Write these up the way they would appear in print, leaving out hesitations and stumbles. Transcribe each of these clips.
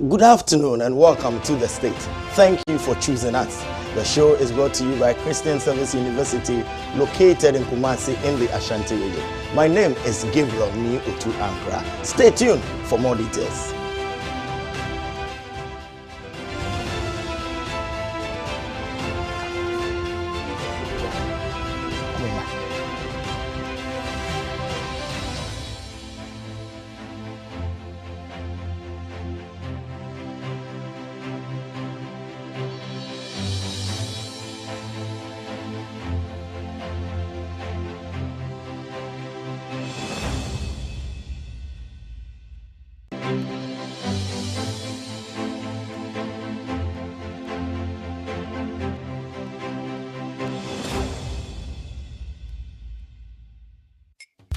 Good afternoon and welcome to The State. Thank you for choosing us. The show is brought to you by Christian Service University, located in Kumasi in the Ashanti region. My name is Gabriel Ankrah. Stay tuned for more details.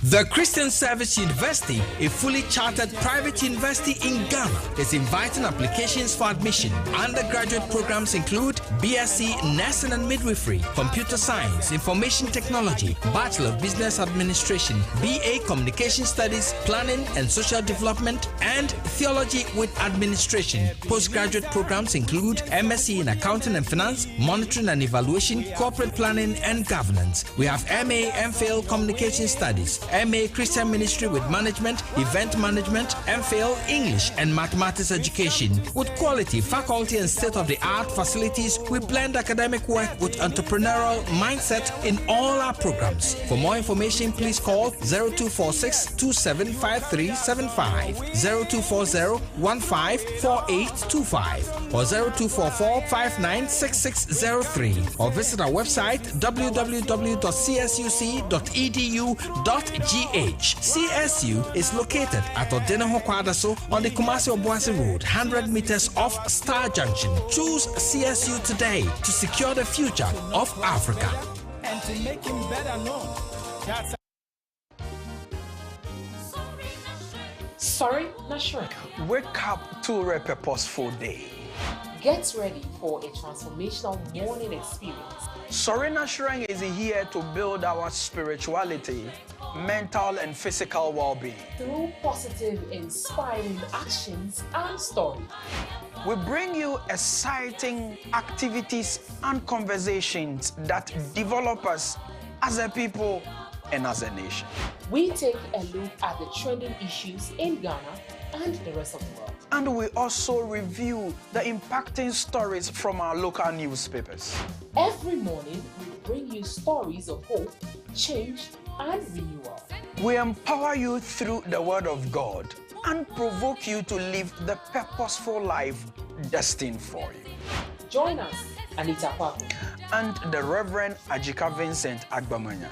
The Christian Service University, a fully chartered private university in Ghana, is inviting applications for admission. Undergraduate programs include BSc Nursing and Midwifery, Computer Science, Information Technology, Bachelor of Business Administration, BA Communication Studies, Planning and Social Development, and Theology with Administration. Postgraduate programs include MSc in Accounting and Finance, Monitoring and Evaluation, Corporate Planning and Governance. We have MA MPhil Communication Studies, MA Christian Ministry with Management, Event Management, MPhil English and Mathematics Education. With quality, faculty and state-of-the-art facilities, we blend academic work with entrepreneurial mindset in all our programs. For more information, please call 0246 275375, 0240-154825, or 0244-596603, or visit our website www.csuc.edu.gh. CSU is located at Odeneho Kwadaso on the Kumasi-Obuasi Road, 100 meters off Star Junction. Choose CSU today to secure the future of Africa. And to make him better known. That's Sorry, not sure. Wake up to a purposeful day. Get ready for a transformational morning experience. Sorena Shrine is here to build our spirituality, mental and physical well-being. Through positive, inspiring actions and stories. We bring you exciting activities and conversations that develop us as a people and as a nation. We take a look at the trending issues in Ghana and the rest of the world. And we also review the impacting stories from our local newspapers. Every morning, we bring you stories of hope, change, and renewal. We empower you through the Word of God and provoke you to live the purposeful life destined for you. Join us, Anita Kwaku, and the Reverend Ajika Vincent Agbamanya,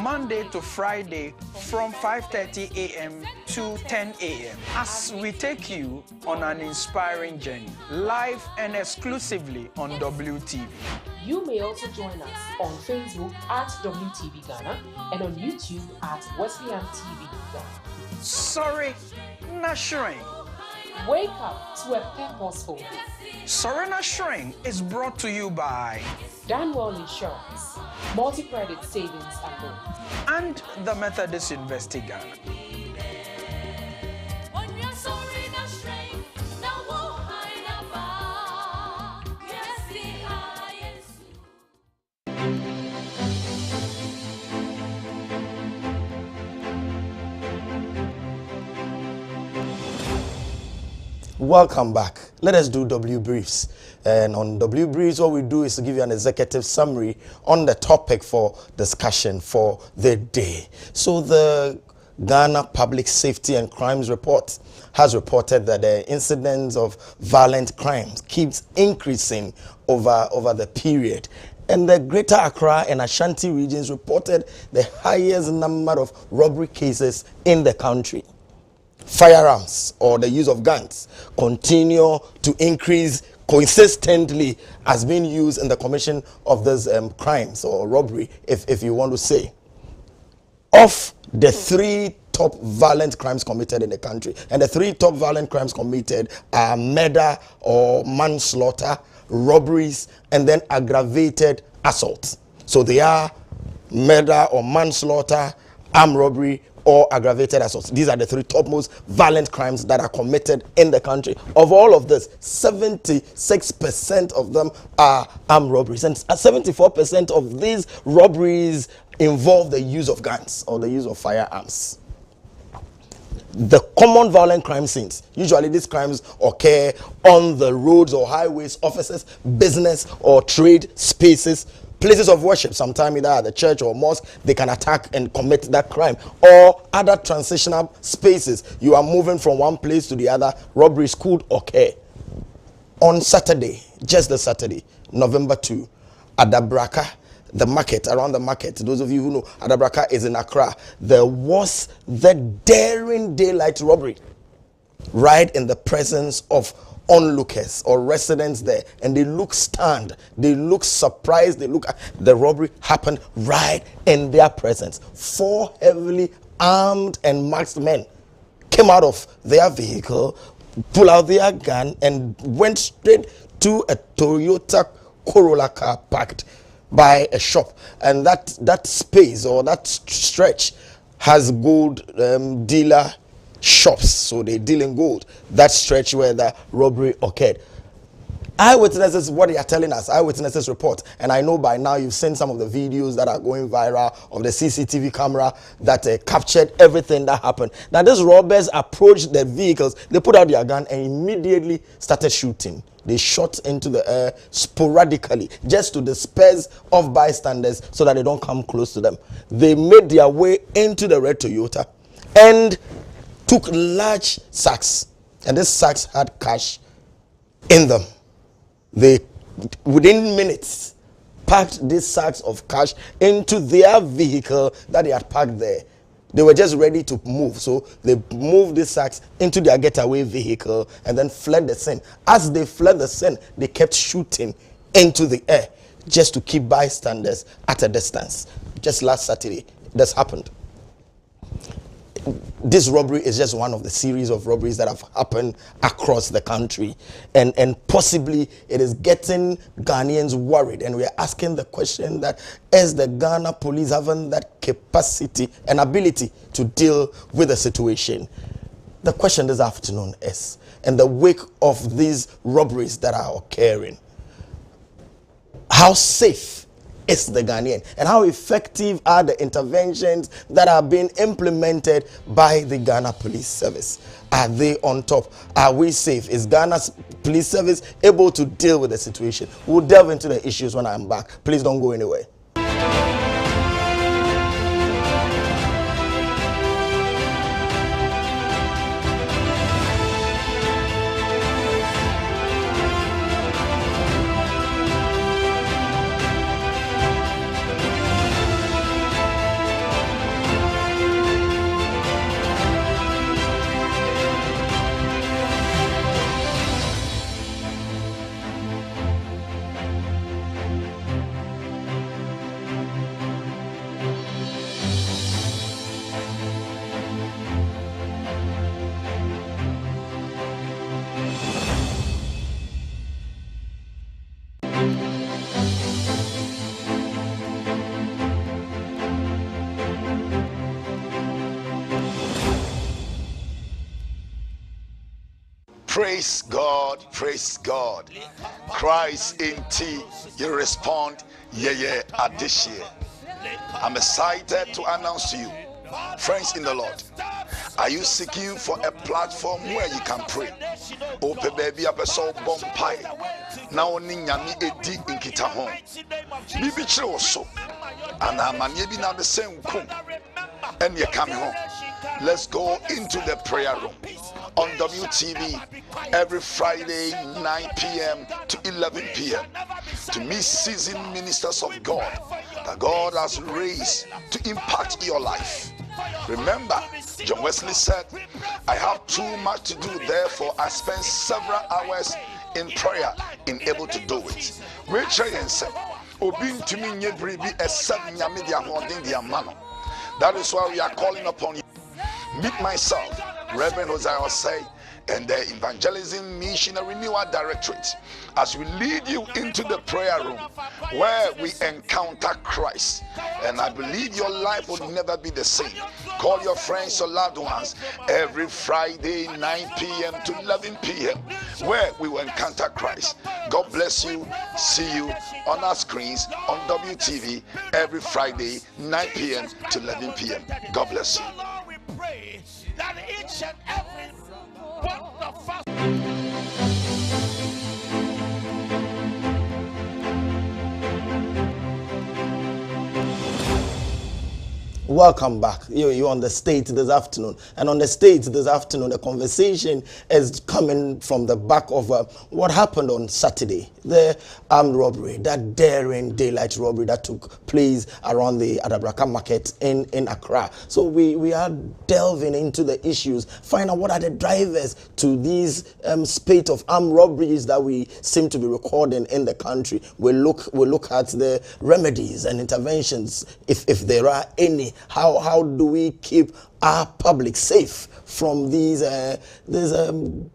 Monday to Friday from 5:30 a.m. to 10 a.m. as we take you on an inspiring journey, live and exclusively on WTV. You may also join us on Facebook at WTV Ghana and on YouTube at Wesleyan TV Ghana. Sorry, not shrine. Wake up to a purposeful day. Sorena Shrine is brought to you by Danwell Insurance, Multi-Credit Savings and Loans, and the Methodist University Ghana. Welcome back. Let us do W Briefs. And on W Briefs, what we do is to give you an executive summary on the topic for discussion for the day. So the Ghana Public Safety and Crimes Report has reported that the incidence of violent crimes keeps increasing over the period. And the Greater Accra and Ashanti regions reported the highest number of robbery cases in the country. Firearms or the use of guns continue to increase consistently as being used in the commission of these crimes or robbery, if you want to say. Of the three top violent crimes committed in the country, and the three top violent crimes committed are murder or manslaughter, robberies, and then aggravated assault. So they are murder or manslaughter, armed robbery, or aggravated assault. These are the three topmost violent crimes that are committed in the country. Of all of this, 76% of them are armed robberies, and 74% of these robberies involve the use of guns or the use of firearms. The common violent crime scenes, usually these crimes occur on the roads or highways, offices, business or trade spaces, places of worship. Sometimes either at the church or mosque, they can attack and commit that crime, or other transitional spaces. You are moving from one place to the other, robberies could occur. On Saturday, just the Saturday, November 2, at the Braka, the market, around the market, those of you who know, Adabraka is in Ankrah, there was the daring daylight robbery right in the presence of onlookers or residents there, and they look stunned, they look surprised, the robbery happened right in their presence. 4 heavily armed and masked men came out of their vehicle, pulled out their gun, and went straight to a Toyota Corolla car parked by a shop, and that space or that stretch has gold dealer shops, so they deal in gold. That stretch where the robbery occurred. Eyewitnesses, what they are telling us, eyewitnesses report, and I know by now you've seen some of the videos that are going viral of the CCTV camera that captured everything that happened. Now these robbers approached the vehicles, they put out their gun and immediately started shooting. They shot into the air sporadically just to disperse of bystanders so that they don't come close to them. They made their way into the red Toyota and took large sacks, and these sacks had cash in them. They, within minutes, packed these sacks of cash into their vehicle that they had parked there. They were just ready to move, so they moved these sacks into their getaway vehicle and then fled the scene. As they fled the scene, they kept shooting into the air just to keep bystanders at a distance. Just last Saturday, this happened. This robbery is just one of the series of robberies that have happened across the country, and possibly it is getting Ghanaians worried, and we are asking the question that is the Ghana police having that capacity and ability to deal with the situation? The question this afternoon is, in the wake of these robberies that are occurring, how safe is the Ghanaian, and how effective are the interventions that are being implemented by the Ghana Police Service? Are they on top? Are we safe? Is Ghana's police service able to deal with the situation? We'll delve into the issues when I'm back. Please don't go anywhere. Praise God, praise God. Christ in tea, you respond, yeah, this year. I'm excited to announce to you, friends in the Lord, are you seeking for a platform where you can pray? Ope baby abeso bompai. Na oni nyami edi inkita hon. Bibi chire so. Ana amanye bi na be senkum. And you come home. Let's go into the prayer room on WTV every Friday 9 p.m. to 11 p.m. to meet seasoned ministers of God that God has raised to impact your life. Remember, John Wesley said, I have too much to do, therefore I spend several hours in prayer in able to do it. That is why we are calling upon you. Meet myself, Reverend Hosea say, and the Evangelism Mission Renewal Directorate as we lead you into the prayer room where we encounter Christ. And I believe your life will never be the same. Call your friends or loved ones every Friday 9 p.m. to 11 p.m. where we will encounter Christ. God bless you. See you on our screens on WTV every Friday 9 p.m. to 11 p.m. God bless you. We pray that each and every one of us. Welcome back. You're on the stage this afternoon. And on the stage this afternoon, the conversation is coming from the back of what happened on Saturday. The armed robbery, that daring daylight robbery that took place around the Adabraka market in Ankrah. So we are delving into the issues, find out what are the drivers to these spate of armed robberies that we seem to be recording in the country. We'll look at the remedies and interventions, if there are any. How do we keep our public safe from these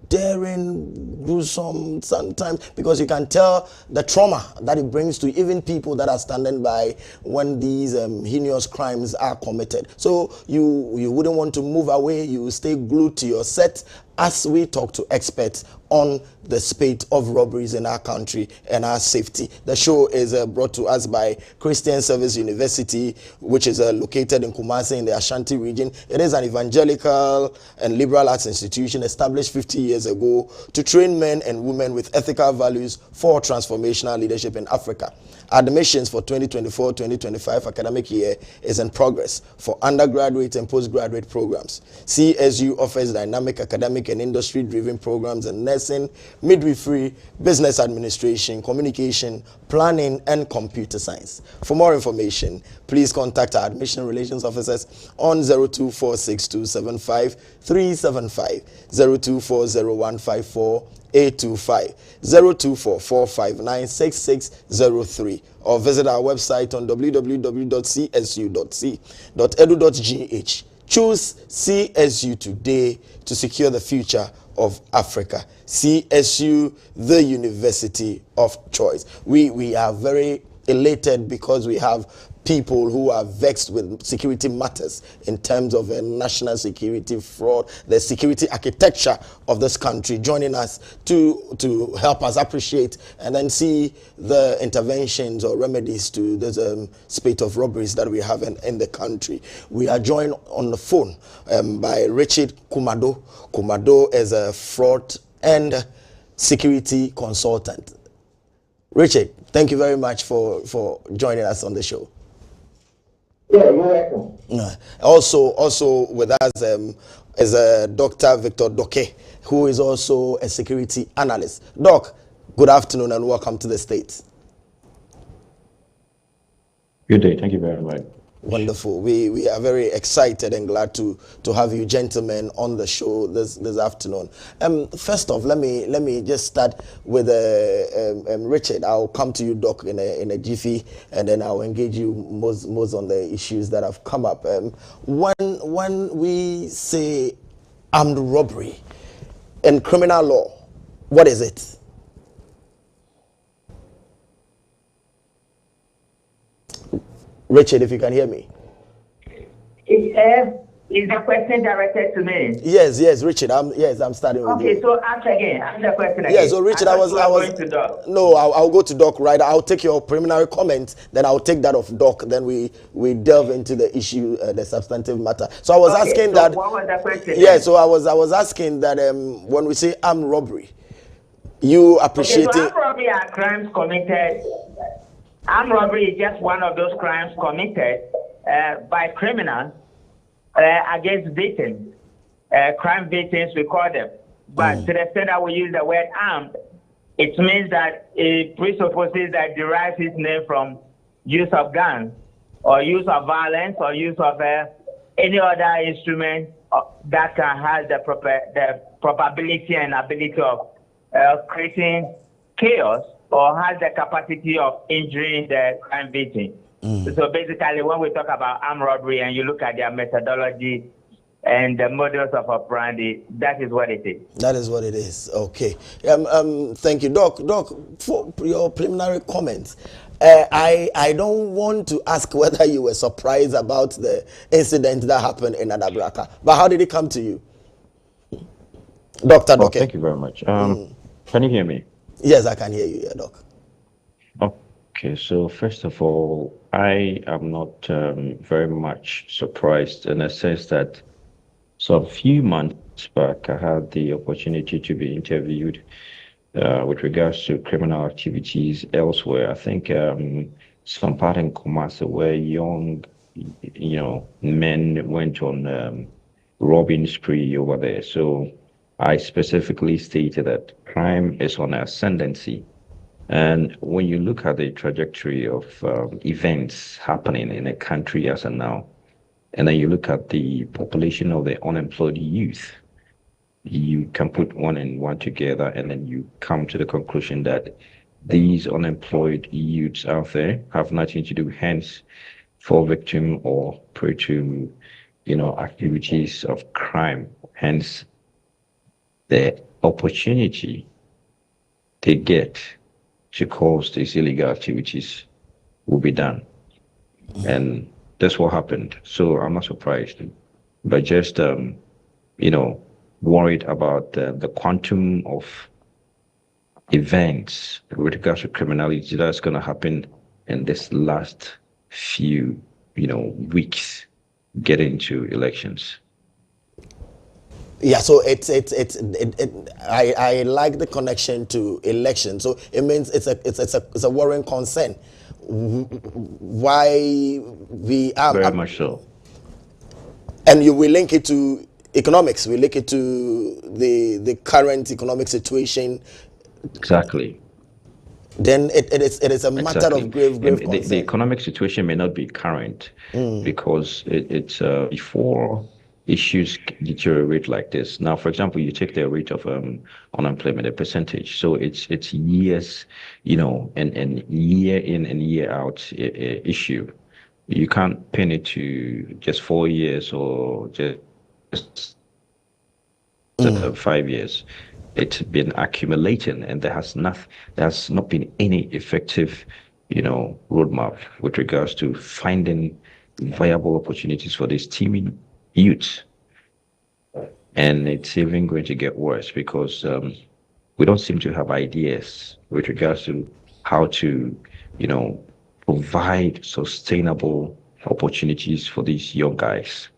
daring, gruesome sometimes, because you can tell the trauma that it brings to even people that are standing by when these heinous crimes are committed. So you wouldn't want to move away. You stay glued to your set as we talk to experts on the spate of robberies in our country and our safety. The show is brought to us by Christian Service University, which is located in Kumasi in the Ashanti region. It is an evangelical and liberal arts institution established 50 years ago to train men and women with ethical values for transformational leadership in Africa. Admissions for 2024-2025 academic year is in progress for undergraduate and postgraduate programs. CSU offers dynamic academic and industry-driven programs in nursing, midwifery, business administration, communication, planning, and computer science. For more information, please contact our admission relations officers on 0246275-375, 0240154-825, 02445966603, or visit our website on www.csu.c.edu.gh. Choose CSU today to secure the future of Africa. CSU, the university of choice. We are very elated because we have people who are vexed with security matters in terms of national security fraud, the security architecture of this country, joining us to help us appreciate and then see the interventions or remedies to this spate of robberies that we have in the country. We are joined on the phone by Richard Kumado. Kumado is a fraud and security consultant. Richard, thank you very much for joining us on the show. Yeah, you're welcome. Also with us is Dr. Victor Doke, who is also a security analyst. Doc, good afternoon and welcome to the States. Good day. Thank you very much. Wonderful. We are very excited and glad to have you gentlemen on the show this afternoon. First off, let me just start with Richard. I'll come to you, Doc, in a jiffy, and then I'll engage you most on the issues that have come up. When we say armed robbery in criminal law, what is it? Richard, if you can hear me. Is the question directed to me? Yes, Richard. I'm starting with you. Okay, so ask the question again. Yeah, so Richard, I was going to Doc. No, I'll go to Doc, right? I'll take your preliminary comment, then I'll take that of Doc, then we delve into the issue, the substantive matter. So I was asking that. What was the question? Yeah, so I was asking that when we say armed robbery, you appreciating. Okay, so armed robbery are crimes committed. Armed robbery is just one of those crimes committed by criminals against victims. Crime victims, we call them. But to the extent that we use the word armed, it means that it presupposes that derives its name from use of guns or use of violence or use of any other instrument that can have the probability and ability of creating chaos or has the capacity of injuring the crime victim. So basically, when we talk about armed robbery and you look at their methodology, and the models of operandi. That is what it is. That is what it is. Okay. Thank you, Doc. Doc, for your preliminary comments. I don't want to ask whether you were surprised about the incident that happened in Adabraka, but how did it come to you, Doctor? Well, Doc? thank you very much. Can you hear me? Yes, I can hear you, yeah, Doc. Okay, so first of all, I am not very much surprised in the sense that a few months back, I had the opportunity to be interviewed with regards to criminal activities elsewhere. I think some part in Kumasi where young, men went on robbing spree over there. So I specifically stated that crime is on ascendancy. And when you look at the trajectory of events happening in a country as of now, and then you look at the population of the unemployed youth, you can put one and one together, and then you come to the conclusion that these unemployed youths out there have nothing to do, hence, fall victim or prey to, activities of crime. Hence, the opportunity they get to cause these illegal activities will be done. And that's what happened. So I'm not surprised, but just, worried about the quantum of events with regards to criminality that's going to happen in this last few, weeks getting to elections. Yeah, so I like the connection to election. So it means it's a worrying concern. Why we are very much so. And we link it to economics. We link it to the current economic situation. Exactly. Then it is a matter of grave concern. The economic situation may not be current because it's before issues deteriorate like this. Now, for example, you take the rate of unemployment, the percentage. So it's years, and year in and year out issue. You can't pin it to just 4 years or just 5 years. It's been accumulating, and there has not been any effective, roadmap with regards to finding viable opportunities for these teeming youths. And it's even going to get worse because we don't seem to have ideas with regards to how to, provide sustainable opportunities for these young guys.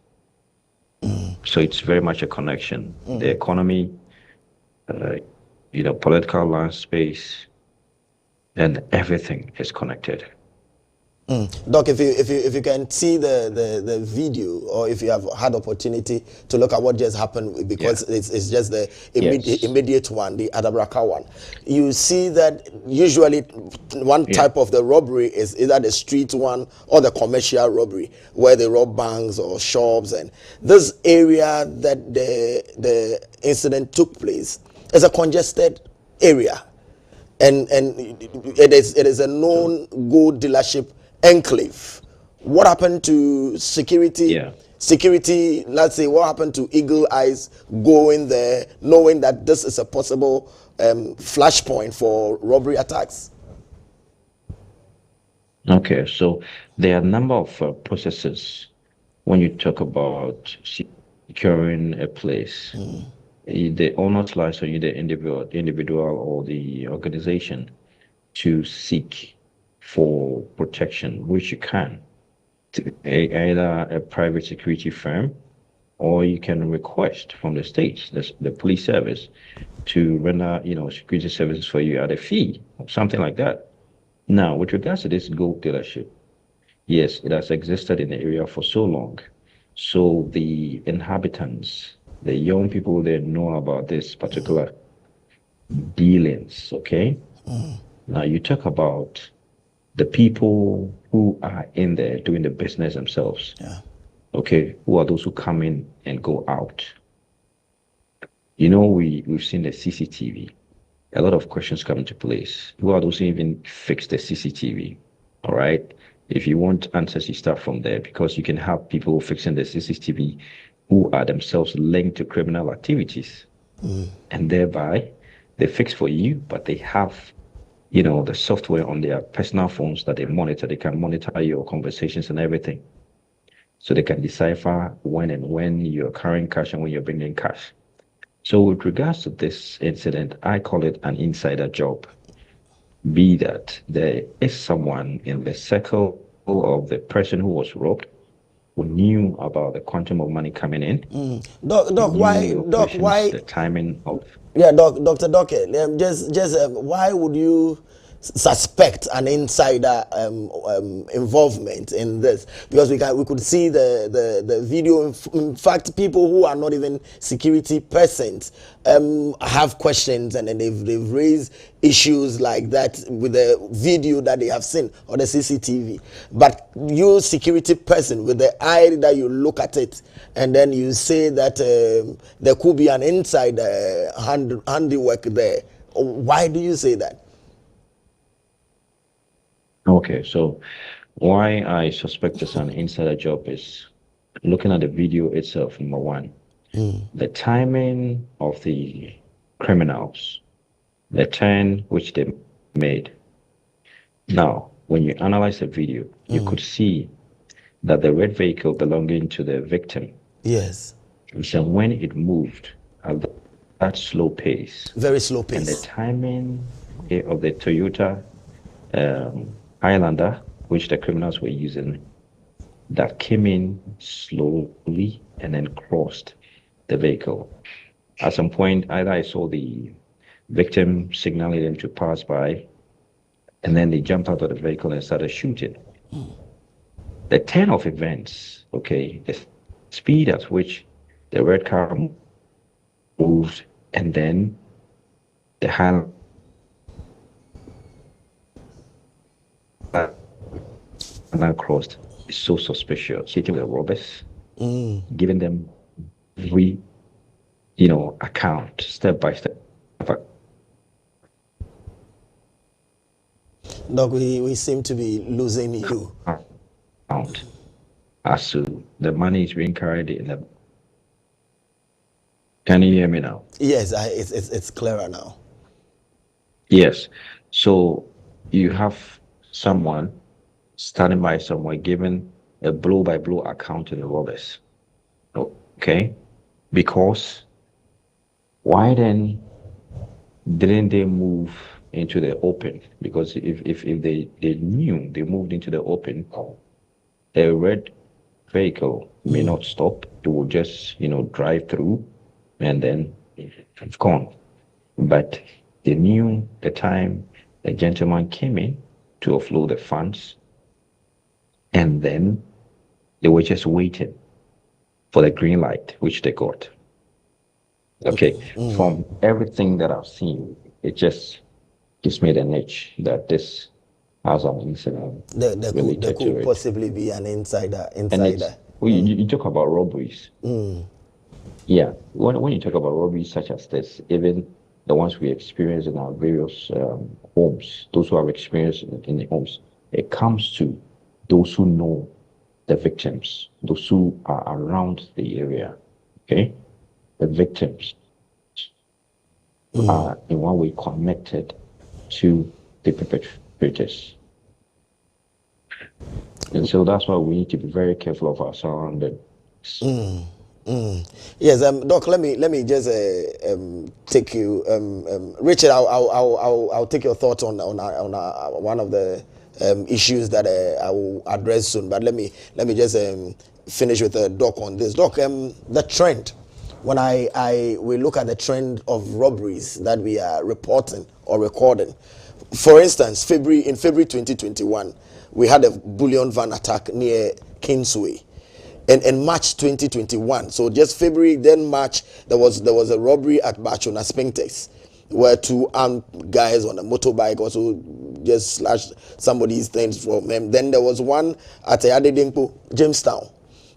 So it's very much a connection. The economy, political landscape, and everything is connected. Doc, if you can see the video, or if you have had opportunity to look at what just happened, because it's just the immediate one, the Adabraka one, you see that usually one type of the robbery is either the street one or the commercial robbery, where they rob banks or shops. And this area that the incident took place is a congested area, and it is a known gold dealership enclave. What happened to security? Security, let's say, what happened to Eagle Eyes going there, knowing that this is a possible flashpoint for robbery attacks? Okay, so there are a number of processes when you talk about securing a place. The onus lies on you, the individual or the organization, to seek for protection, which you can, to either a private security firm, or you can request from the state, the police service, to render security services for you at a fee or something like that. Now, with regards to this gold dealership, yes, it has existed in the area for so long. So the inhabitants, the young people, they know about this particular dealings, okay? Now you talk about the people who are in there doing the business themselves. Okay, who are those who come in and go out? We've seen the CCTV. A lot of questions come into place. Who are those who even fix the CCTV? All right. If you want answers, you start from there, because you can have people fixing the CCTV who are themselves linked to criminal activities. And thereby they fix for you, but they have, the software on their personal phones that they monitor. They can monitor your conversations and everything. So they can decipher when you're carrying cash and when you're bringing cash. So with regards to this incident, I call it an insider job. Be that there is someone in the circle of the person who was robbed who knew about the quantum of money coming in. Doc, why the timing of Dr. Doke, why would you suspect an insider involvement in this? Because we could see the video. In fact, people who are not even security persons have questions, and then they've raised issues like that with the video that they have seen or the CCTV. But you, security person, with the eye that you look at it, and then you say that there could be an insider handiwork there. Why do you say that? Okay, so why I suspect it's an insider job is looking at the video itself, number one. The timing of the criminals, the turn which they made. Now, when you analyze the video, you could see that the red vehicle belonging to the victim. Yes. So when it moved at that slow pace. Very slow pace. And the timing of the Toyota Highlander, which the criminals were using, that came in slowly and then crossed the vehicle. At some point, either I saw the victim signaling them to pass by, and then they jumped out of the vehicle and started shooting. The turn of events, okay, the speed at which the red car moved, and then the Highlander crossed is so suspicious. Hitting the robbers, giving them every, account, step by step. Doc, we seem to be losing you. As to the money is being carried in the. Can you hear me now? Yes, it's clearer now. Yes. So you have someone standing by somewhere giving a blow-by-blow account to the robbers. Okay? Because why then didn't they move into the open? Because if they knew they moved into the open, a red vehicle may not stop. It will just, drive through and then it's gone. But they knew the time the gentleman came in to offload the funds, and then they were just waiting for the green light, which they got. Okay, from everything that I've seen, it just gives me the niche that this has an incident. There could possibly be an insider. You talk about robberies. Yeah, when you talk about robberies such as this, even the ones we experience in our various homes, those who have experienced in the homes, it comes to those who know the victims, those who are around the area. Okay, the victims are in one way connected to the perpetrators, and so that's why we need to be very careful of our surroundings. Yes, Doc. Let me just take you, Richard. I'll take your thoughts on one of the issues that I will address soon. But let me just finish with Doc on this. Doc, the trend. When we look at the trend of robberies that we are reporting or recording, for instance, in February 2021, we had a bullion van attack near Kingsway. In March 2021, so just February, then March, there was a robbery at Bachona Spintex, where two armed guys on a motorbike also just slashed somebody's things from him. Then there was one at Adedimpo, Jamestown.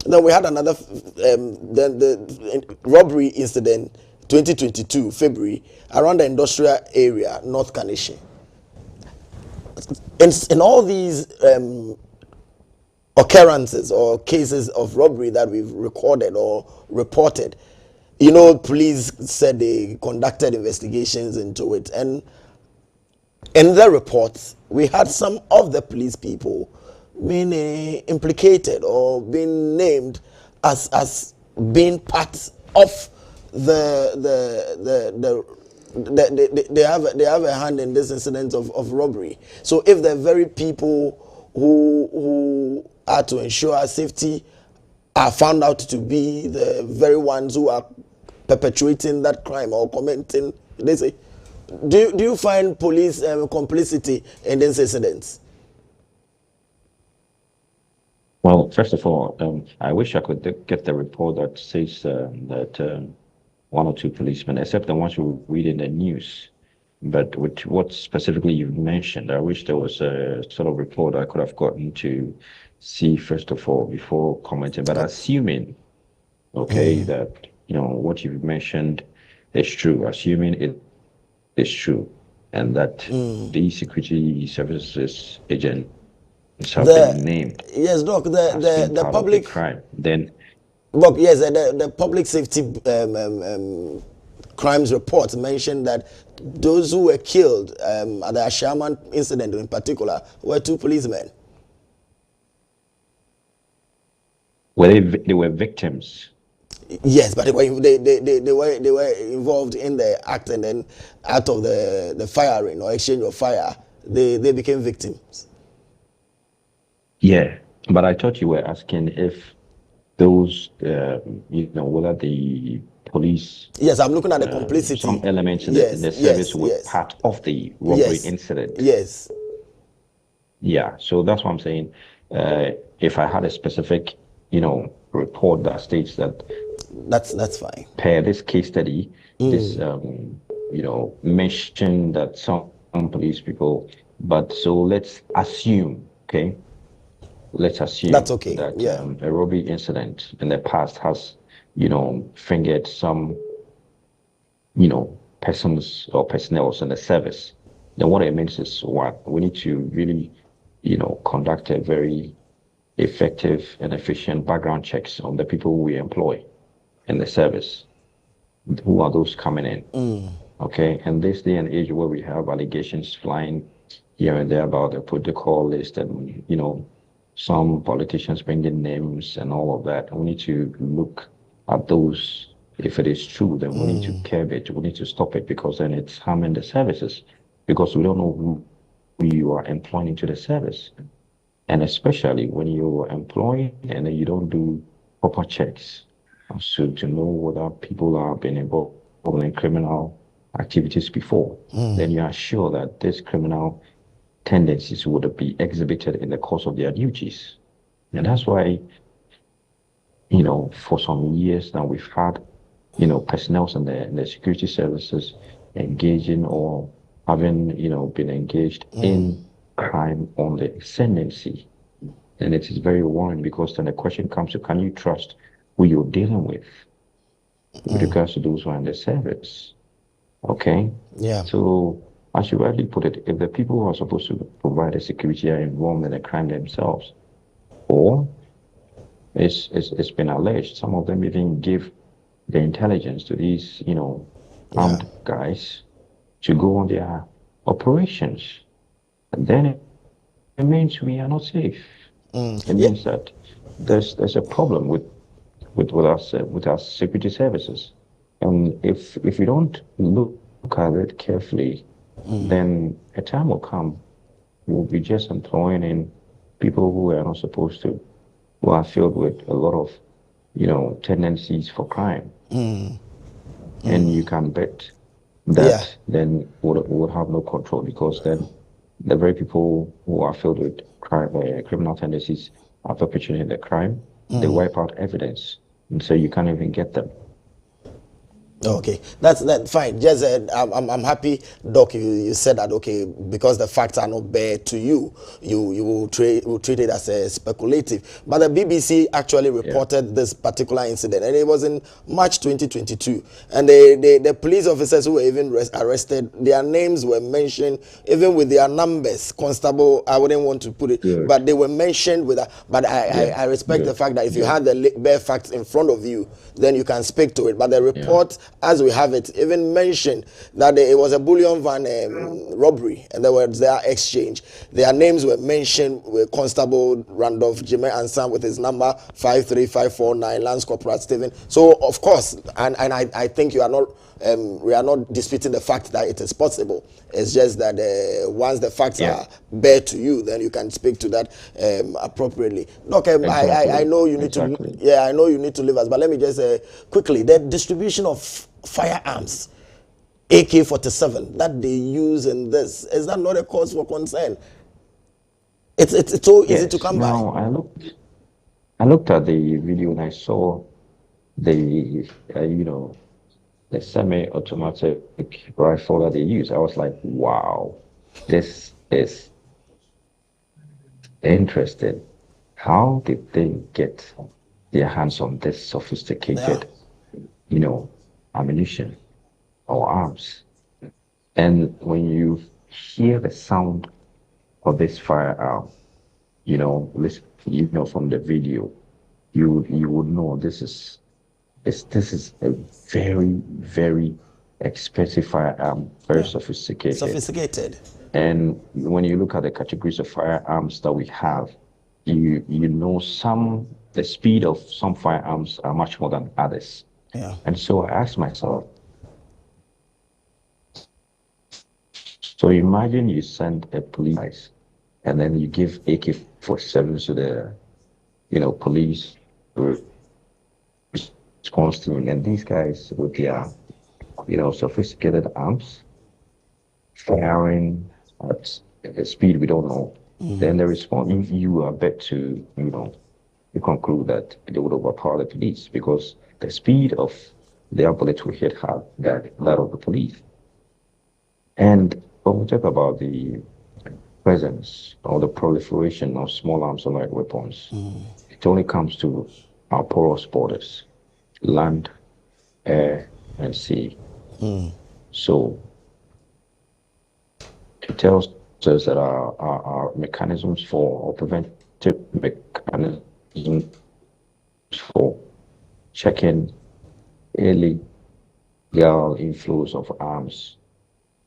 Then we had another, then the robbery incident, 2022, February, around the industrial area, North Kanishe. In all these occurrences or cases of robbery that we've recorded or reported, you know, police said they conducted investigations into it, and in the reports we had some of the police people being implicated or being named as being part of they have a hand in this incident of robbery. So if the very people who are to ensure our safety are found out to be the very ones who are perpetuating that crime or committing, they say, do you find police complicity in these incidents? Well, first of all, I wish I could get the report that says that one or two policemen, except the ones who read in the news. But with what specifically you've mentioned, I wish there was a sort of report I could have gotten to see first of all before commenting. But assuming, okay, that what you've mentioned is true, assuming it is true, and that the security services agent have been named. Yes, Doc. The public crime. Then, Doc, yes, the public safety crimes report mentioned that those who were killed at the Ashaman incident in particular were two policemen. They were victims. Yes, but they were involved in the act, and then out of the firing or exchange of fire, they became victims. Yeah, but I thought you were asking if those, whether the police. Yes, I'm looking at the complicity. Some elements in the service were part of the robbery incident. Yes. Yeah, so that's what I'm saying. If I had a specific, report that states that. That's fine. Per this case study, this, mentioned that some police people, but so let's assume, okay? Let's assume that's okay. That a robbery incident in the past has, fingered some, persons or personnel in the service. Then what it means is what we need to really, conduct a very effective and efficient background checks on the people we employ in the service. Who are those coming in? Okay, and this day and age where we have allegations flying here and there about the protocol list and some politicians bringing names and all of that, we need to look at those. If it is true, then we need to curb it. We need to stop it, because then it's harming the services, because we don't know who you are employing into the service. And especially when you're employing and then you don't do proper checks to know whether people are being involved in criminal activities before, then you are sure that these criminal tendencies would be exhibited in the course of their duties. And that's why, for some years now, we've had, personnel in the security services engaging or having, been engaged in crime on the ascendancy. And it is very worrying, because then the question comes to, can you trust who you're dealing with regards to those who are in the service? Okay? Yeah. So, as you rightly put it, if the people who are supposed to provide the security are involved in the crime themselves, or it's been alleged, some of them even give the intelligence to these, armed guys to go on their operations, and then it means we are not safe. It means that there's a problem with our security services, and if we don't look at it carefully, then a time will come we'll be just employing in people who are not supposed to, who are filled with a lot of tendencies for crime. And you can bet that then would have no control, because then the very people who are filled with criminal tendencies are perpetrating the crime. They wipe out evidence, and so you can't even get them. Okay, that's fine. Just I'm happy, Doc. You said that, okay, because the facts are not bare to you, you will treat it as a speculative. But the BBC actually reported this particular incident, and it was in March 2022. And the police officers who were even arrested, their names were mentioned, even with their numbers. Constable, I wouldn't want to put it, but they were mentioned with. But I respect the fact that if you had the bare facts in front of you, then you can speak to it. But the report, as we have it, even mentioned that it was a bullion van robbery, and there was their exchange. Their names were mentioned with Constable Randolph Jimmy Ansan with his number 53549, Lance Corporal Stephen. So of course, and I think you are not. We are not disputing the fact that it is possible. It's just that once the facts are bare to you, then you can speak to that appropriately. Look, I know you need to. Yeah, I know you need to leave us, but let me just quickly, the distribution of firearms, AK-47 that they use in this, is that not a cause for concern? It's so easy to come by. I looked at the video and I saw the the semi-automatic rifle that they use. I was like, wow, this is interesting. How did they get their hands on this sophisticated, ammunition or arms? And when you hear the sound of this firearm, from the video, you would know this is a very, very expensive firearm, very sophisticated. Sophisticated. And when you look at the categories of firearms that we have, you know the speed of some firearms are much more than others. Yeah. And so I asked myself, so imagine you send a police and then you give AK-47 to the, police response team, and these guys with their, sophisticated arms, firing at a speed we don't know, then the response, you are bet to, you conclude that they would overpower the police because the speed of their bullets will hit hard that of the police. And when we talk about the presence or the proliferation of small arms and light weapons, it only comes to our porous borders, land, air, and sea. So it tells us that our mechanisms or preventive mechanisms for checking illegal inflows of arms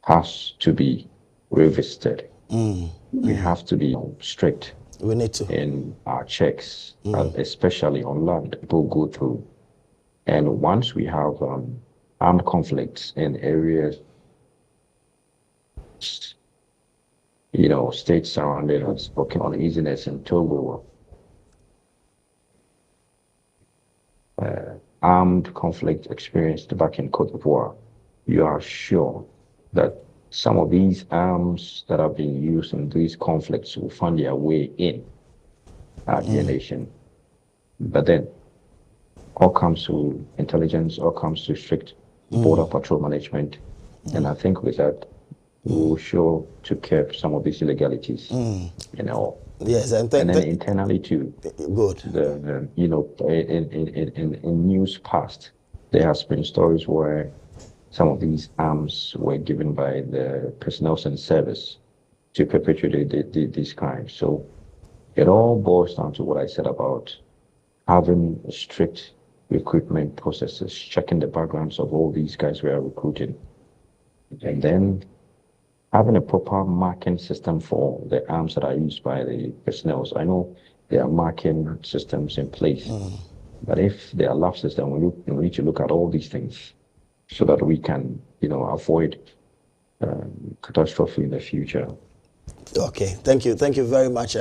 has to be revisited. We have to be strict. We need to. In our checks, especially on land, people go through. And once we have armed conflicts in areas, states surrounding us, working on uneasiness in Togo, armed conflict experienced back in Cote d'Ivoire, you are sure that some of these arms that are being used in these conflicts will find their way in the nation. But then, all comes to intelligence, all comes to strict border patrol management. And I think with that, we will show to curb some of these illegalities. Yes, and then internally too. Good. In news past, there has been stories where some of these arms were given by the personnel in service to perpetrate these crimes. So it all boils down to what I said about having strict recruitment processes, checking the backgrounds of all these guys we are recruiting, and then having a proper marking system for the arms that are used by the personnel. I know there are marking systems in place, but if there are lapses, then we need to look at all these things so that we can, avoid catastrophe in the future. Okay, thank you very much,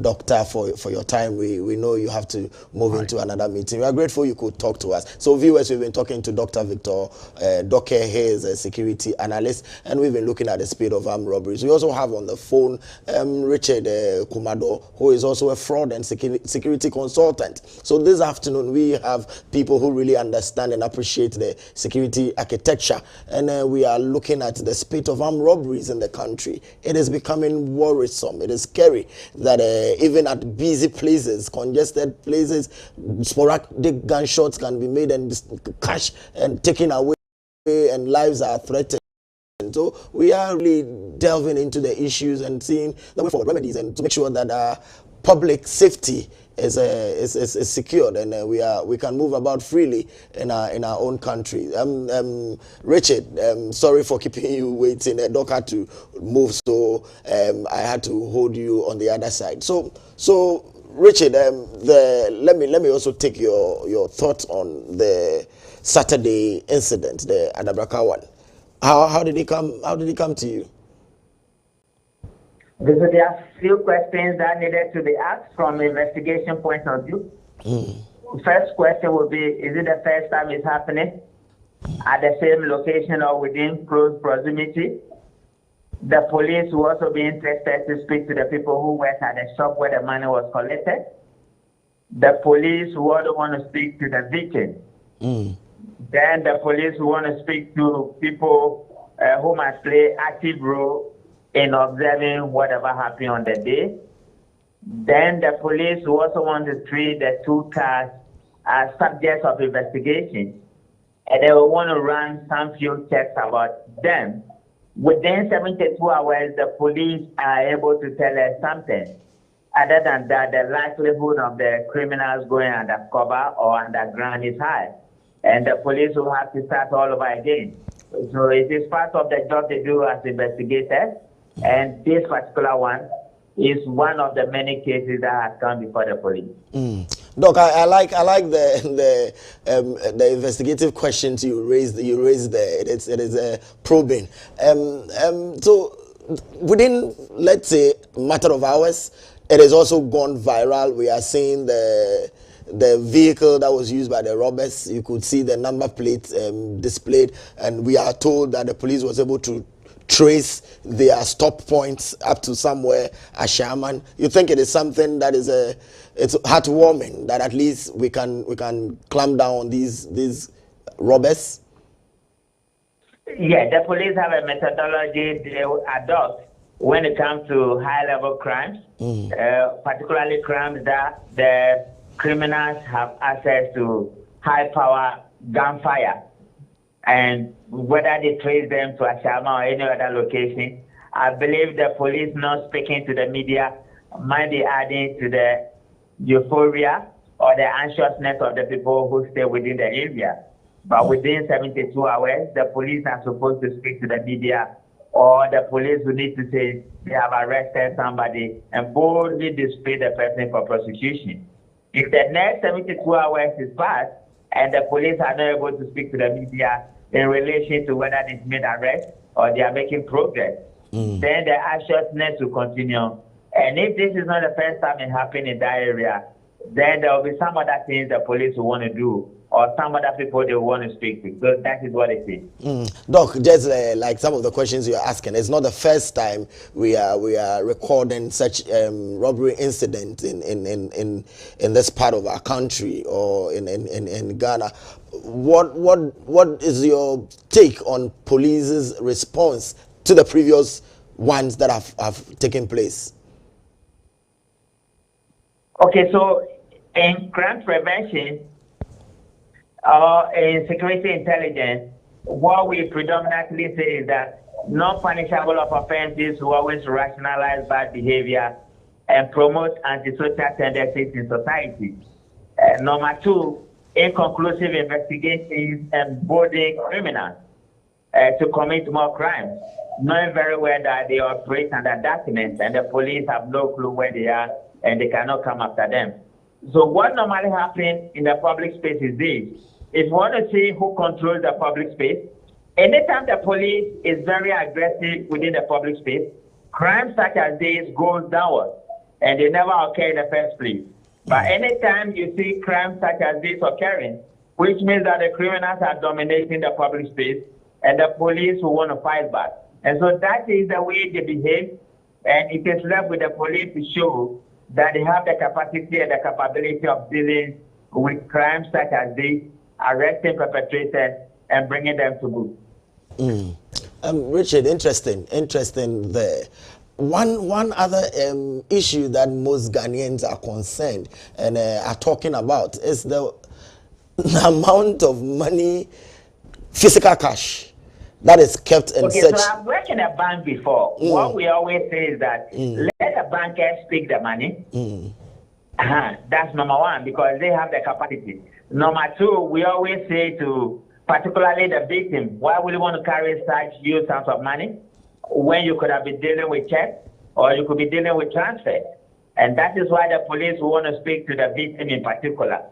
Doctor, for your time. We know you have to move into another meeting. We are grateful you could talk to us. So, viewers, we've been talking to Dr. Victor Doke. He is a security analyst, and we've been looking at the speed of armed robberies. We also have on the phone Richard Kumado, who is also a fraud and security consultant. So, this afternoon we have people who really understand and appreciate the security architecture, and we are looking at the speed of armed robberies in the country. It is becoming worrisome. It is scary that even at busy places, congested places, sporadic gunshots can be made and cash and taken away, and lives are threatened. So we are really delving into the issues and seeing the way forward, remedies, and to make sure that public safety is secured, and we can move about freely in our own country. Richard, sorry for keeping you waiting. The doc had to move, so I had to hold you on the other side. So Richard, let me also take your thoughts on the Saturday incident, the Adabraka one. How did he come to you? So there are few questions that needed to be asked from investigation point of view. First question would be, is it the first time it's happening at the same location or within close proximity? The police will also be interested to speak to the people who work at the shop where the money was collected. The police will also want to speak to the victim. Then the police will want to speak to people who must play active role in observing whatever happened on the day. Then the police will also want to treat the two cars as subjects of investigation, and they will want to run some few checks about them. Within 72 hours, the police are able to tell us something. Other than that, the likelihood of the criminals going undercover or underground is high, and the police will have to start all over again. So it is part of the job they do as investigators. And this particular one is one of the many cases that has come before the police. Doc, I like the investigative questions you raised there. It is probing. So within, let's say, a matter of hours, it has also gone viral. We are seeing the vehicle that was used by the robbers. You could see the number plate displayed, and we are told that the police was able to trace their stop points up to somewhere at Sherman. You think it is something that is it's heartwarming that at least we can clamp down on these robbers? Yeah, the police have a methodology they adopt when it comes to high-level crimes, particularly crimes that the criminals have access to high-power gunfire. And whether they trace them to Ashama or any other location, I believe the police not speaking to the media might be adding to the euphoria or the anxiousness of the people who stay within the area. But within 72 hours, the police are supposed to speak to the media, or the police will need to say they have arrested somebody and boldly display the person for prosecution. If the next 72 hours is passed and the police are not able to speak to the media in relation to whether they've made arrest or they are making progress, then the anxiousness will continue. And if this is not the first time it happened in that area, then there will be some other things the police will want to do, or some other people they want to speak to. So that is what it is. Doc, just like some of the questions you're asking, it's not the first time we are recording such robbery incident in this part of our country or in Ghana. What is your take on police's response to the previous ones that have taken place? Okay, so in crime prevention, in security intelligence, what we predominantly say is that non-punishable offenses will always rationalize bad behavior and promote antisocial tendencies in society. Number two, inconclusive investigations embolden criminals to commit more crimes, knowing very well that they operate under documents and the police have no clue where they are and they cannot come after them. So what normally happens in the public space is this. If you want to see who controls the public space, anytime the police is very aggressive within the public space, crimes such as these go downward, and they never occur in the first place. But anytime you see crimes such as this occurring, which means that the criminals are dominating the public space, and the police will want to fight back. And so that is the way they behave, and it is left with the police to show that they have the capacity and the capability of dealing with crimes such as this, arresting perpetrators and bringing them to book. Richard, interesting there. One other issue that most Ghanaians are concerned and are talking about is the amount of money, physical cash, that is kept in such. So I've worked in a bank before. What we always say is that let the bankers speak the money. That's number one, because they have the capacity. Number two, we always say to particularly the victim, why would you want to carry such huge sums of money when you could have been dealing with checks or you could be dealing with transfers? And that is why the police want to speak to the victim in particular.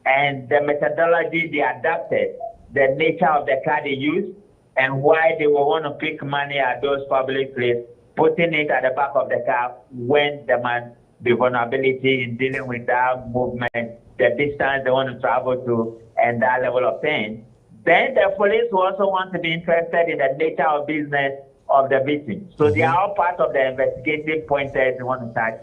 And the methodology they adapted, the nature of the car they use, and why they will want to pick money at those public places, putting it at the back of the car when the vulnerability in dealing with that movement, the distance they want to travel to, and that level of pain. Then the police will also want to be interested in the nature of business of the victim. So they are all part of the investigative pointers they want to touch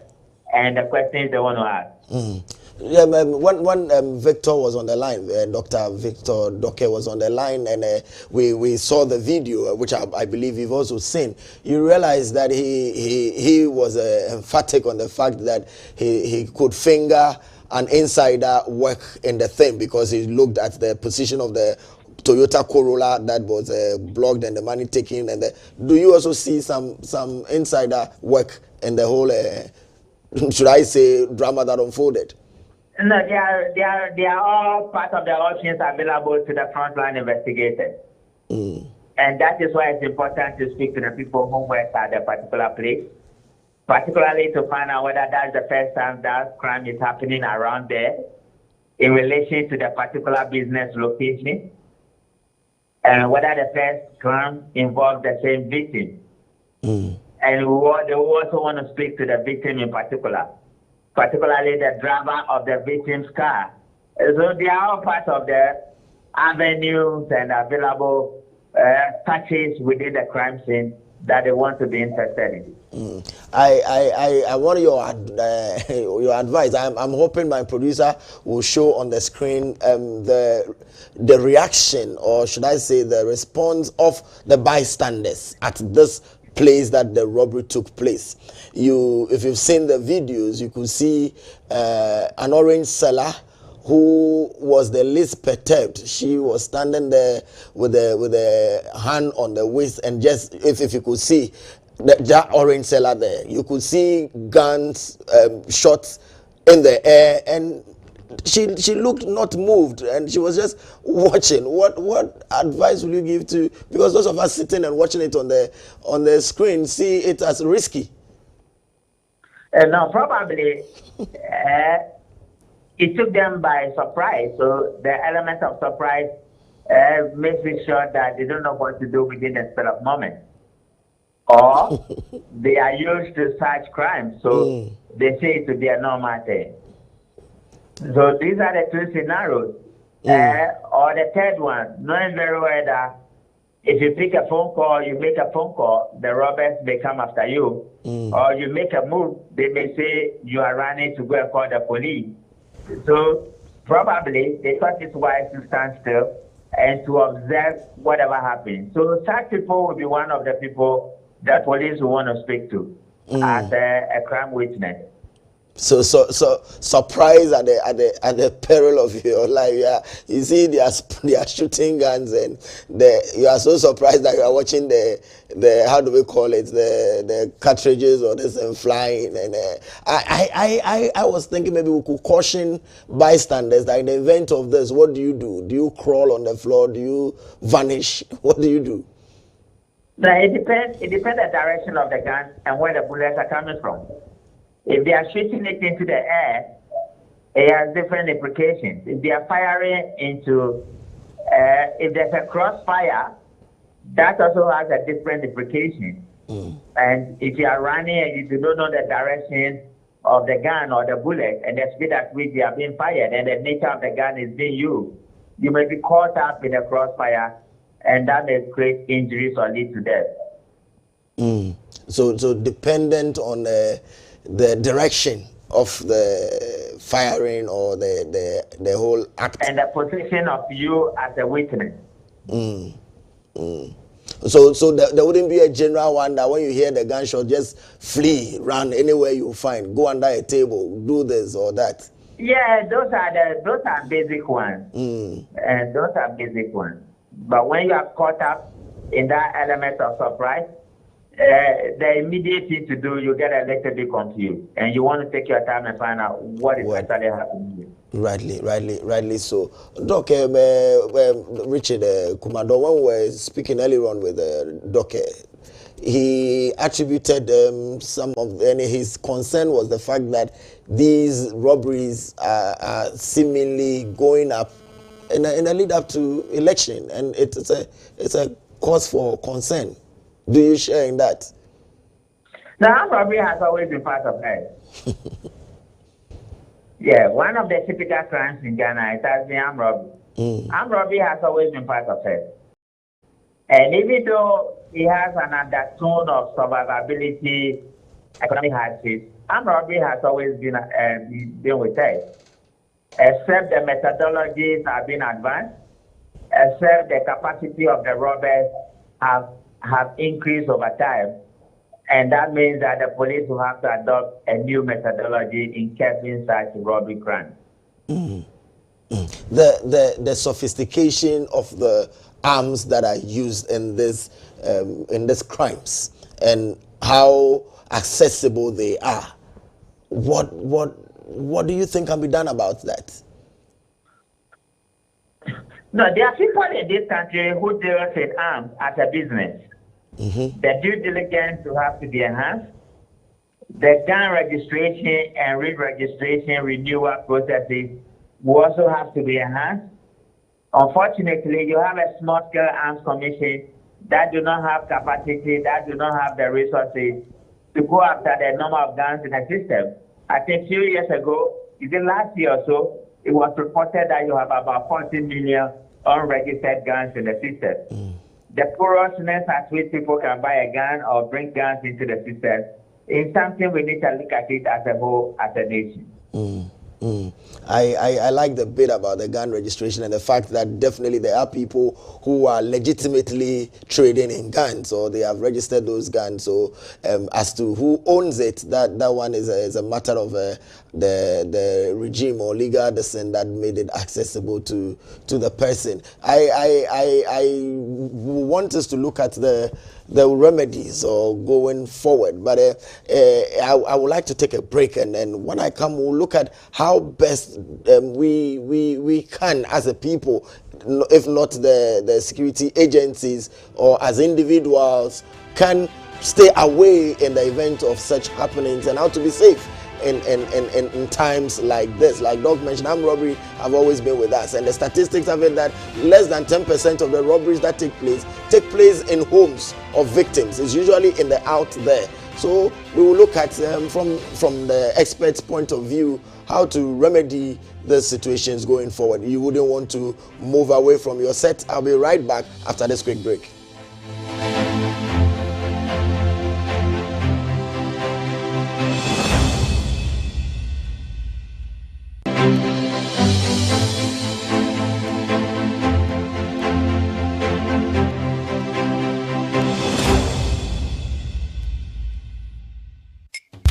and the questions they want to ask. Yeah, when Victor was on the line, Dr. Victor Doke was on the line, and we saw the video, which I believe you've also seen. You realize that he was emphatic on the fact that he could finger an insider work in the thing, because he looked at the position of the Toyota Corolla that was blocked and the money taken. And do you also see some insider work in the whole, should I say, drama that unfolded? No, they are all part of the options available to the frontline investigators. And that is why it's important to speak to the people who work at a particular place, particularly to find out whether that's the first time that crime is happening around there in relation to the particular business location, and whether the first crime involves the same victim. And they also want to speak to the victim in particular, particularly the driver of the victim's car. So they are all part of the avenues and available touches within the crime scene that they want to be interested in. I want your advice. I'm hoping my producer will show on the screen the reaction, or should I say the response of the bystanders at this place that the robbery took place. If you've seen the videos, you could see an orange seller who was the least perturbed. She was standing there with a hand on the waist, and just if you could see that orange seller there, you could see guns, shots in the air, and she looked not moved, and she was just watching. What advice will you give to, because those of us sitting and watching it on the screen see it as risky? No, probably it took them by surprise. So the element of surprise makes it sure that they don't know what to do within a spell of moment, or they are used to such crimes, so they say it to be a normal thing. So these are the two scenarios. Or the third one, knowing very well that if you pick a phone call, you make a phone call, the robbers may come after you. Or you make a move, they may say you are running to go and call the police. So probably they thought it's wise to stand still and to observe whatever happens. So such people will be one of the people that police will want to speak to as a crime witness. So surprise at the peril of your life. Yeah, you see they are shooting guns, and you are so surprised that you are watching the how do we call it, the cartridges or this and flying. And I was thinking maybe we could caution bystanders that in the event of this, what do you do? Do you crawl on the floor? Do you vanish? What do you do? No, it depends. It depends the direction of the gun and where the bullets are coming from. If they are shooting it into the air, it has different implications. If they are firing into, if there's a crossfire, that also has a different implication. And if you are running and you do not know the direction of the gun or the bullet and the speed at which they are being fired and the nature of the gun is being used, you may be caught up in a crossfire, and that may create injuries or lead to death. So dependent on the direction of the firing or the whole act. And the position of you as a witness. So there wouldn't be a general one that when you hear the gunshot, just flee, run anywhere you find, go under a table, do this or that. Yeah, those are basic ones. And those are basic ones. But when you are caught up in that element of surprise, the immediate thing to do, you get a little bit confused, and you want to take your time and find out what is actually happening. Rightly so. Doc, Richard Kumado, when we were speaking earlier on with Doc, he attributed some of, and his concern was the fact that these robberies are seemingly going up in a lead up to election, and it's a cause for concern. Do you share in that? The armed robbery has always been part of life. Yeah, one of the typical crimes in Ghana is has been armed robbery. Armed robbery has always been part of it. And even though it has an undertone of survivability, economic hardship, armed robbery has always been with us. Except the methodologies have been advanced, except the capacity of the robbers have increased over time. And that means that the police will have to adopt a new methodology in curbing such robbery crimes. The sophistication of the arms that are used in this crimes and how accessible they are. What do you think can be done about that? No, there are people in this country who deal with arms as a business. The due diligence will have to be enhanced. The gun registration and re-registration renewal processes will also have to be enhanced. Unfortunately, you have a small-scale arms commission that do not have capacity, that do not have the resources to go after the number of guns in the system. I think a few years ago, even last year or so, it was reported that you have about 14 million unregistered guns in the system. The porousness at which people can buy a gun or bring guns into the system is something we need to look at it as a whole, as a nation. I like the bit about the gun registration and the fact that definitely there are people who are legitimately trading in guns, or they have registered those guns. So as to who owns it, that one is a matter of the regime or legal descent that made it accessible to the person. I want us to look at the remedies or going forward, but I would like to take a break, and then when I come, we'll look at how best we can as a people, if not the security agencies or as individuals, can stay away in the event of such happenings, and how to be safe in times like this. Like Doc mentioned, armed robbery have always been with us, and the statistics have it that less than 10% of the robberies that take place in homes of victims. It's usually in the out there. So we will look at from the expert's point of view how to remedy the situations going forward. You wouldn't want to move away from your set. I'll be right back after this quick break.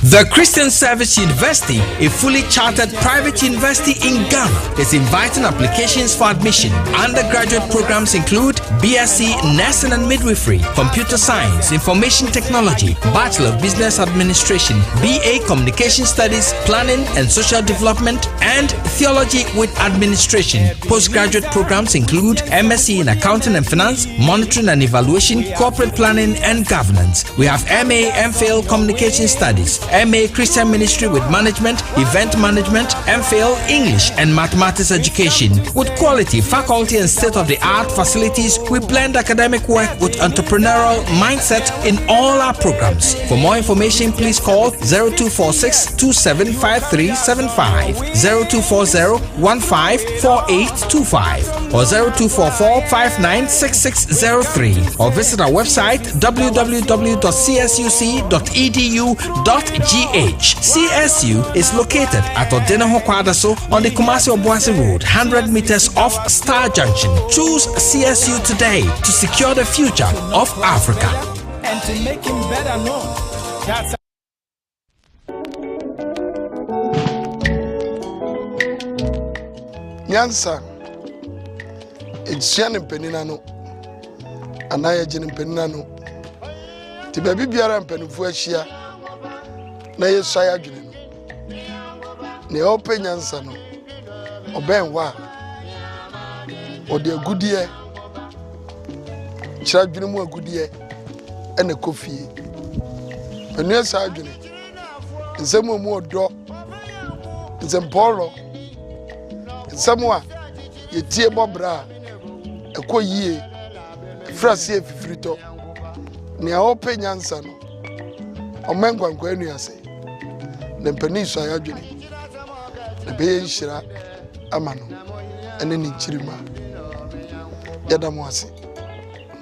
The Christian Service University, a fully chartered private university in Ghana, is inviting applications for admission. Undergraduate programs include BSc Nursing and Midwifery, Computer Science, Information Technology, Bachelor of Business Administration, BA Communication Studies, Planning and Social Development, and Theology with Administration. Postgraduate programs include MSc in Accounting and Finance, Monitoring and Evaluation, Corporate Planning and Governance. We have MA, MPhil Communication Studies, MA Christian Ministry with Management, Event Management, MPhil English and Mathematics Education. With quality, faculty and state-of-the-art facilities, we blend academic work with entrepreneurial mindset in all our programs. For more information, please call 0246 275375, 0240-154825 or 0244-596603 or visit our website www.csuc.edu.gh. CSU is located at Odenaho Kwadaso on the Kumasi Obuasi Road, 100 meters off Star Junction. Choose CSU today to secure the future of Africa. And to make him better known. That's Nyansa, it's Shan and Peninano, and I agent in Peninano. To baby Biara and Penufuashia, Nay Shire Junino. Ne open Yansano, or Ben Wa, or dear good year, Chadjunimo good year, and a coffee. Penua Sargent, and some more drop, and some polo. Someone, ye tear bobra, a co ye, frasi frito, near open Yansano, or Manguan Guenia say, then Penisha Yajuni, the Bay Shira, Amano, and then in Chirima, Yadamwasi.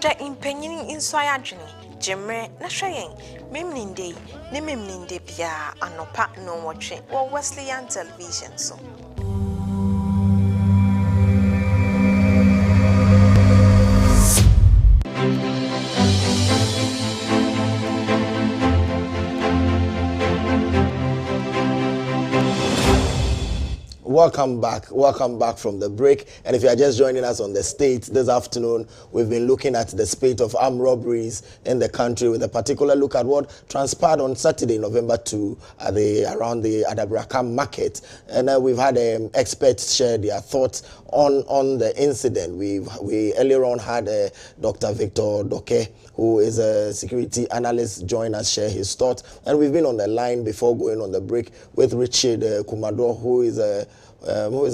The impending in Soyajuni, Jemre, Nashayan, Mimninde, Nimimninde Pia, and no pat no watching, or Wesleyan television so. Welcome back from the break. And if you are just joining us on the States this afternoon, we've been looking at the spate of armed robberies in the country with a particular look at what transpired on Saturday, November 2, around the Adabraka market. And we've had experts share their thoughts on the incident. We earlier on had Dr. Victor Doke, who is a security analyst, join us, share his thoughts. And we've been on the line before going on the break with Richard Kumado, who is a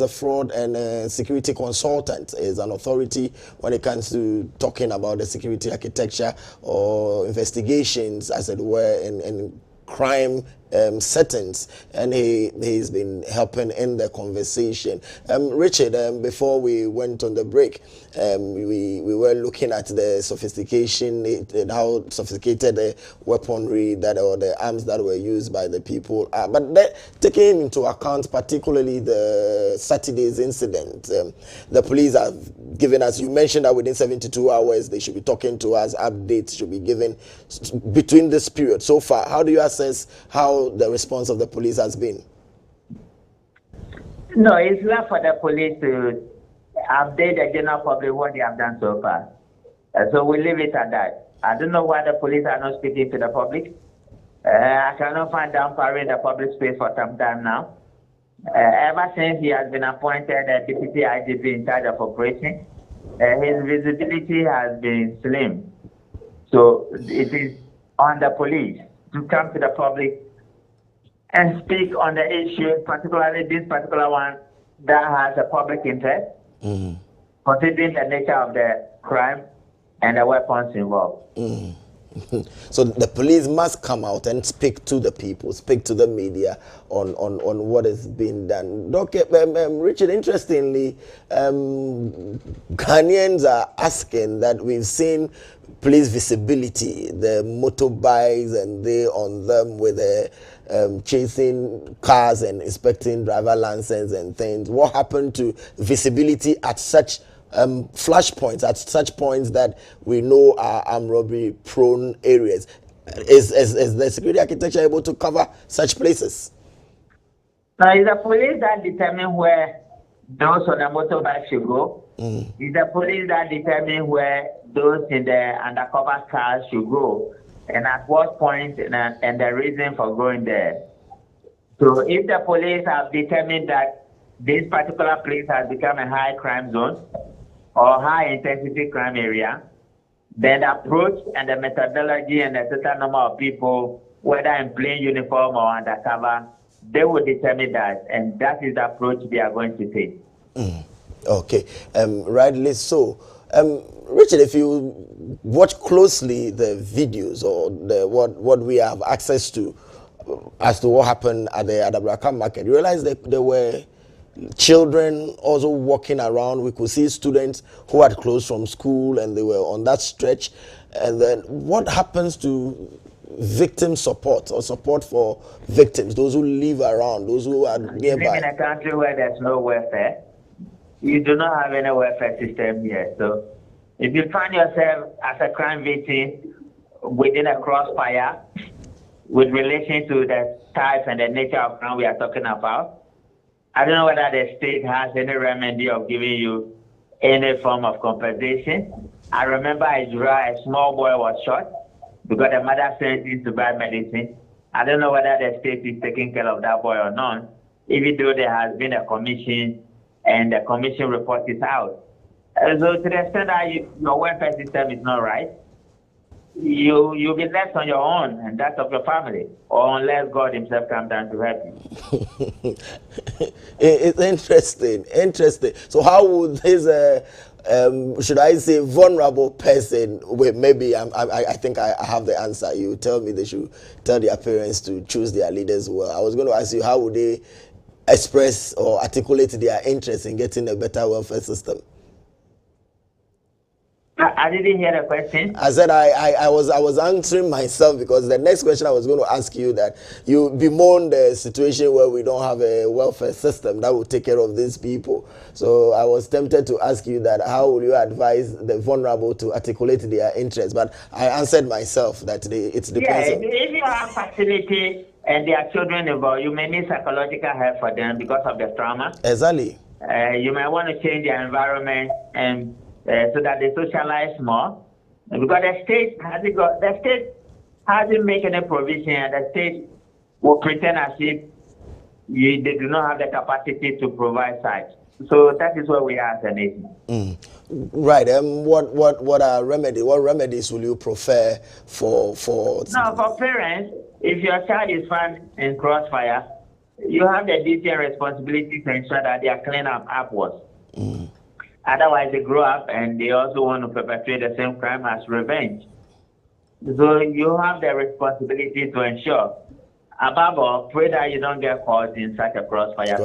fraud and security consultant, is an authority when it comes to talking about the security architecture or investigations, as it were, in crime settings, and he's been helping in the conversation. Richard, before we went on the break, we were looking at the sophistication, how sophisticated the weaponry that, or the arms that were used by the people are. But taking into account particularly the Saturday's incident, the police have given us, you mentioned that within 72 hours they should be talking to us, updates should be given between this period. So far, how do you assess how the response of the police has been? No, it's not for the police to update the general public what they have done so far. So we leave it at that. I don't know why the police are not speaking to the public. I cannot find them powering the public space for some time now. Ever since he has been appointed a deputy IGP in charge of operations, his visibility has been slim. So it is on the police to come to the public and speak on the issue, particularly this particular one that has a public interest, considering the nature of the crime and the weapons involved. So the police must come out and speak to the people, speak to the media on what is being done. Richard, interestingly, Ghanaians are asking that we've seen police visibility, the motorbikes, and they on them with chasing cars and inspecting driver licenses and things. What happened to visibility at such flash points, at such points that we know are armed robbery prone areas? Is the security architecture able to cover such places? Now, it's the police that determine where those on the motorbike should go. It's the police that determine where those in the undercover cars should go, and at what point, and the reason for going there. So if the police have determined that this particular place has become a high crime zone or high intensity crime area, then the approach and the methodology and the total number of people whether in plain uniform or undercover, they will determine that, and that is the approach they are going to take. Okay, rightly so. Richard, if you watch closely the videos or what we have access to as to what happened at the Adabraka market, you realize that there were children also walking around. We could see students who had closed from school and they were on that stretch. And then what happens to victim support or support for victims, those who live around, those who are nearby? You live in a country where there's no welfare. You do not have any welfare system here. So if you find yourself as a crime victim within a crossfire with relation to the type and the nature of crime we are talking about, I don't know whether the state has any remedy of giving you any form of compensation. I remember a small boy was shot because the mother sent him to buy medicine. I don't know whether the state is taking care of that boy or not, even though there has been a commission and the commission report is out. So to the extent that your welfare system is not right, you'll be left on your own and that of your family, or unless God himself comes down to help you. It's interesting. So how would this, should I say, vulnerable person, maybe I think I have the answer. You tell me they should tell their parents to choose their leaders well. I was going to ask you, how would they express or articulate their interest in getting a better welfare system? I didn't hear the question. I said I was answering myself, because the next question I was going to ask you, that you bemoan the situation where we don't have a welfare system that will take care of these people. So I was tempted to ask you that, how would you advise the vulnerable to articulate their interests? But I answered myself that it depends. Yeah, if you have facility and there are children involved, you may need psychological help for them because of the trauma. Exactly. You might want to change their environment and so that they socialize more, because the state hasn't made any provision, and the state will pretend as if they do not have the capacity to provide such. So that is where we are as a nation. Right. What remedies will you prefer for? No, for parents, if your child is found in crossfire, you have the duty and responsibility to ensure that they are cleaned up upwards. Otherwise, they grow up and they also want to perpetrate the same crime as revenge. So you have the responsibility to ensure. Above all, pray that you don't get caught in such a crossfire.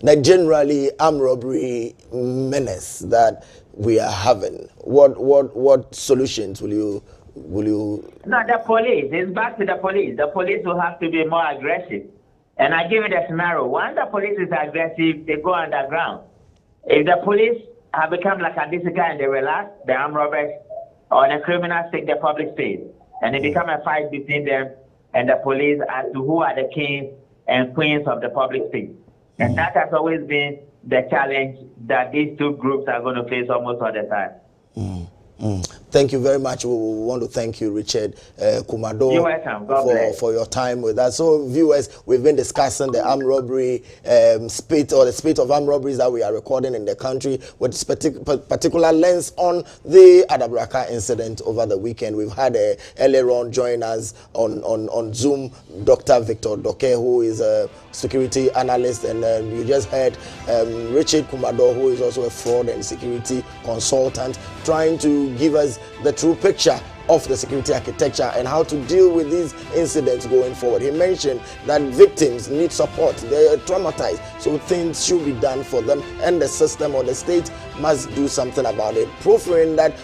Now, generally, armed robbery menace that we are having, what solutions will you? No, the police. It's back to the police. The police will have to be more aggressive. And I give you the scenario. Once the police is aggressive, they go underground. If the police have become like a discipline and they relax, the armed robbers or the criminals take the public space, and it become a fight between them and the police as to who are the kings and queens of the public space. And that has always been the challenge that these two groups are going to face almost all the time. Thank you very much. We want to thank you, Richard Kumado. You're welcome. For your time with us. So, viewers, we've been discussing the armed robbery spate of armed robberies that we are recording in the country, with particular lens on the Adabraka incident over the weekend. We've had earlier on join us on Zoom, Dr. Victor Doke, who is a security analyst, and you just heard Richard Kumado, who is also a fraud and security consultant, trying to give us the true picture of the security architecture and how to deal with these incidents going forward. He mentioned that victims need support. They are traumatized, so things should be done for them, and the system or the state must do something about it. Proffering that